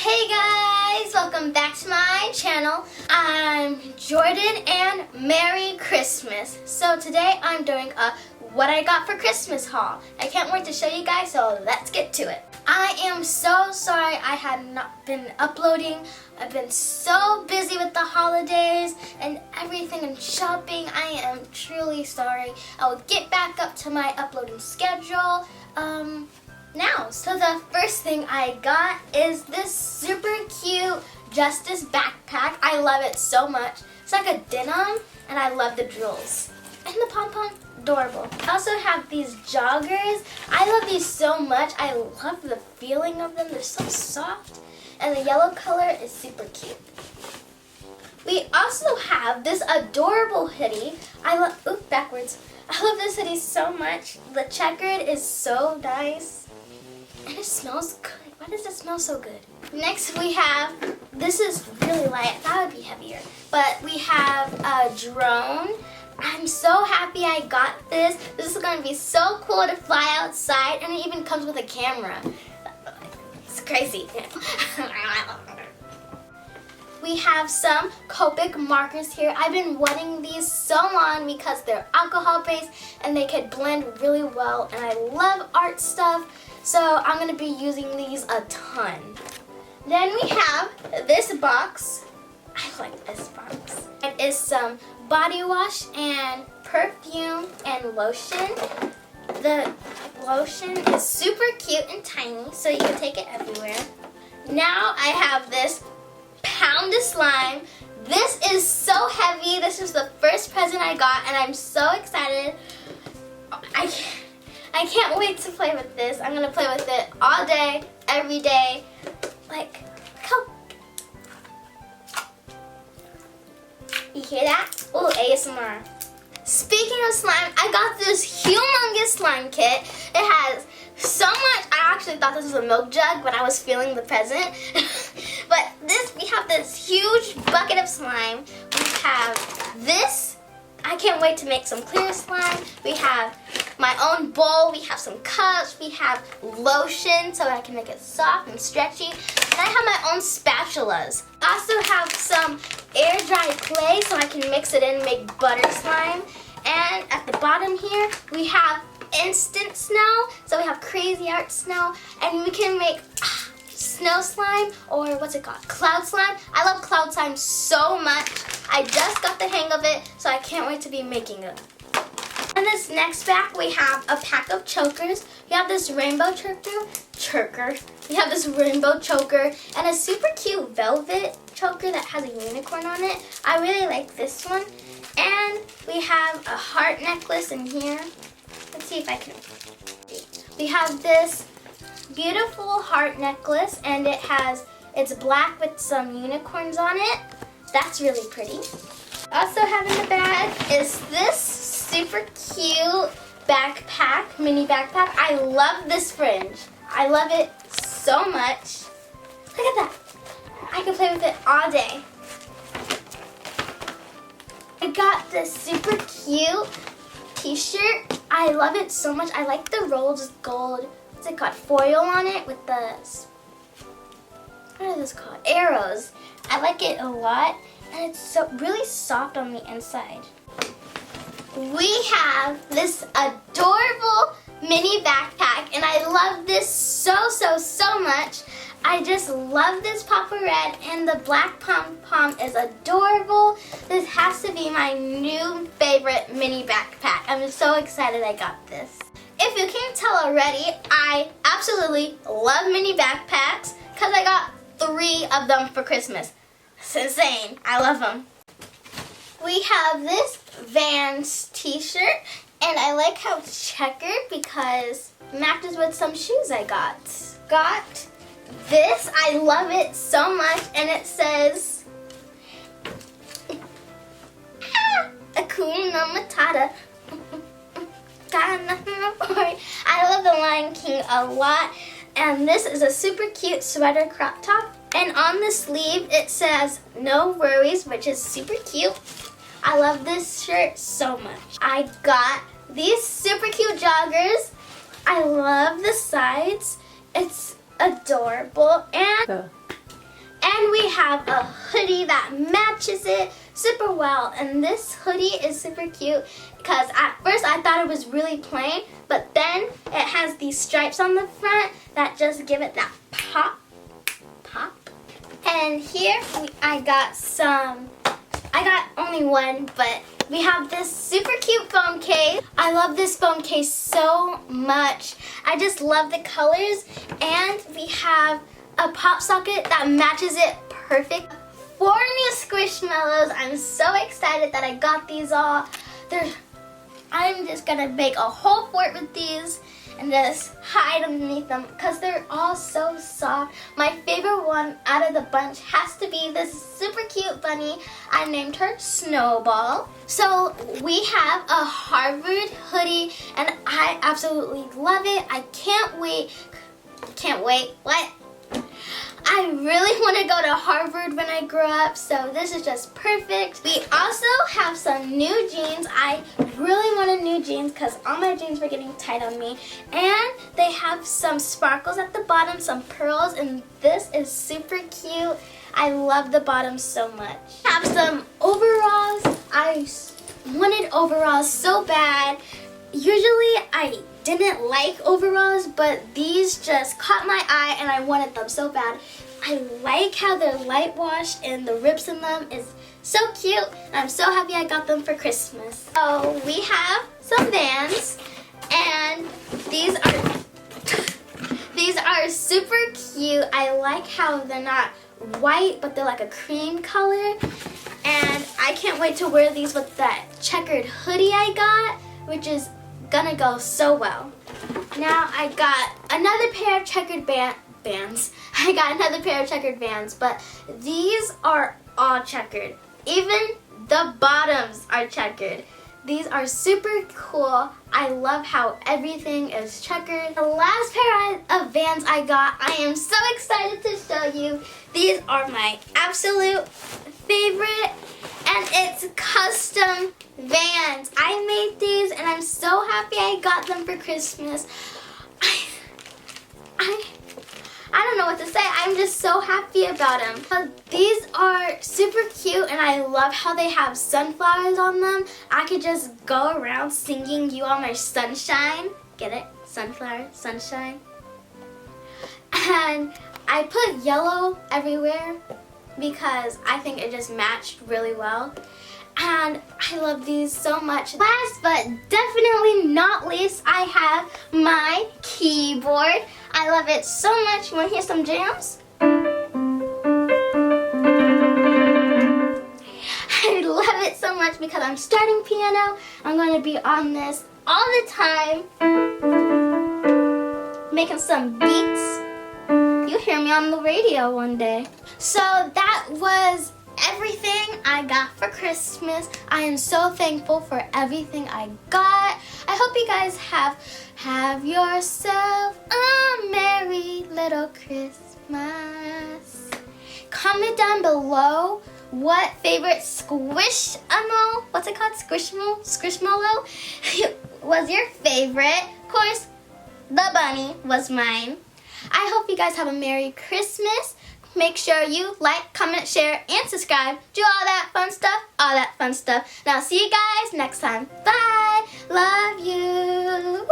Hey guys, welcome back to my channel. I'm Jordyn and Merry Christmas. So today I'm doing a what I got for Christmas haul. I can't wait to show you guys, so let's get to it. I am so sorry I had not been uploading. I've been so busy with the holidays and everything and shopping. I am truly sorry. I will get back up to my uploading schedule now. So the first thing I got is this super cute Justice backpack. I love it so much. It's like a denim and I love the drills. And the pom-pom, adorable. I also have these joggers. I love these so much. I love the feeling of them. They're so soft. And the yellow color is super cute. We also have this adorable hoodie. I love, backwards. I love this hoodie so much. The checkered is so nice. And it smells good. Why does it smell so good? Next we have, this is really light. That would be heavier. But we have a drone. I'm so happy I got this. This is going to be so cool to fly outside, and it even comes with a camera. It's crazy. We have some Copic markers here. I've been wanting these so long because they're alcohol-based and they could blend really well, and I love art stuff, so I'm going to be using these a ton. Then we have this box. I like this box. It is some body wash and perfume and lotion. The lotion is super cute and tiny, so you can take it everywhere. Now I have this pound of slime. This is so heavy. This is the first present I got, and I'm so excited. I can't wait to play with this. I'm gonna play with it all day, every day. Like, come. You hear that? Ooh, ASMR. Speaking of slime, I got this humongous slime kit. It has so much. I actually thought this was a milk jug when I was feeling the present. But we have this huge bucket of slime. We have this. I can't wait to make some clear slime. We have my own bowl. We have some cups. We have lotion so I can make it soft and stretchy. And I have my own spatulas. I also have some air dry clay so I can mix it in and make butter slime. And at the bottom here, we have instant snow. So we have crazy art snow. And we can make snow slime, or what's it called? Cloud slime. I love cloud slime so much. I just got the hang of it, so I can't wait to be making it. In this next pack, we have a pack of chokers. We have this rainbow choker. We have this rainbow choker and a super cute velvet choker that has a unicorn on it. I really like this one. And we have a heart necklace in here. Let's see if I can. We have this beautiful heart necklace, and it's black with some unicorns on it. That's really pretty. Also have in the bag is this super cute backpack, mini backpack. I love this fringe. I love it so much. Look at that. I can play with it all day. I got this super cute t-shirt. I love it so much. I like the rose gold, what's it called, foil on it with the, what are those called? Arrows. I like it a lot, and it's so really soft on the inside. We have this adorable mini backpack, and I love this so much. I just love this Papa Red, and the black pom-pom is adorable. This has to be my new favorite mini backpack. I'm so excited I got this. If you can't tell already, I absolutely love mini backpacks because I got 3 of them for Christmas. It's insane. I love them. We have this Vans t-shirt, and I like how it's checkered because it matches with some shoes I got. Got this. I love it so much, and it says Hakuna Matata. I love the Lion King a lot, and this is a super cute sweater crop top, and on the sleeve it says no worries, which is super cute. I love this shirt so much. I got these super cute joggers. I love the sides. It's adorable, and And we have a hoodie that matches it super well. And this hoodie is super cute because at first I thought it was really plain, but then it has these stripes on the front that just give it that pop. And here I got only one, but we have this super cute phone case. I love this phone case so much. I just love the colors, and we have a pop socket that matches it perfect. 4 new Squishmallows. I'm so excited that I got these all. I'm just gonna make a whole fort with these and just hide underneath them because they're all so soft. My favorite one out of the bunch has to be this super cute bunny. I named her Snowball. So we have a Harvard hoodie and I absolutely love it. I can't wait. What? I really want to go to Harvard when I grow up, so this is just perfect. We also have some new jeans. I really wanted new jeans because all my jeans were getting tight on me. And they have some sparkles at the bottom, some pearls, and this is super cute. I love the bottom so much. I have some overalls. I wanted overalls so bad. Usually I didn't like overalls, but these just caught my eye and I wanted them so bad. I like how they're light washed and the rips in them is so cute. And I'm so happy I got them for Christmas. So we have some Vans, and these are super cute. I like how they're not white, but they're like a cream color. And I can't wait to wear these with that checkered hoodie I got, which is gonna go so well. Now I got another pair of checkered Vans. I got another pair of checkered Vans, but these are all checkered. Even the bottoms are checkered. These are super cool. I love how everything is checkered. The last pair of Vans I got, I am so excited to show you. These are my absolute favorite, and it's custom Vans. I made these and I'm so happy I got them for Christmas. I don't know what to say. I'm just so happy about them. These are super cute and I love how they have sunflowers on them. I could just go around singing "You Are My Sunshine." Get it? Sunflower, sunshine. And I put yellow everywhere because I think it just matched really well. And I love these so much. Last but definitely not least, I have my keyboard. I love it so much. You want to hear some jams? I love it so much because I'm starting piano. I'm going to be on this all the time, making some beats. You'll hear me on the radio one day. So that was everything I got for Christmas. I am so thankful for everything I got. I hope you guys have yourself a merry little Christmas. Comment down below what favorite squishmallow, what's it called? Squishmallow was your favorite. Of course, the bunny was mine. I hope you guys have a Merry Christmas. Make sure you like, comment, share, and subscribe. Do all that fun stuff. Now, see you guys next time. Bye. Love you.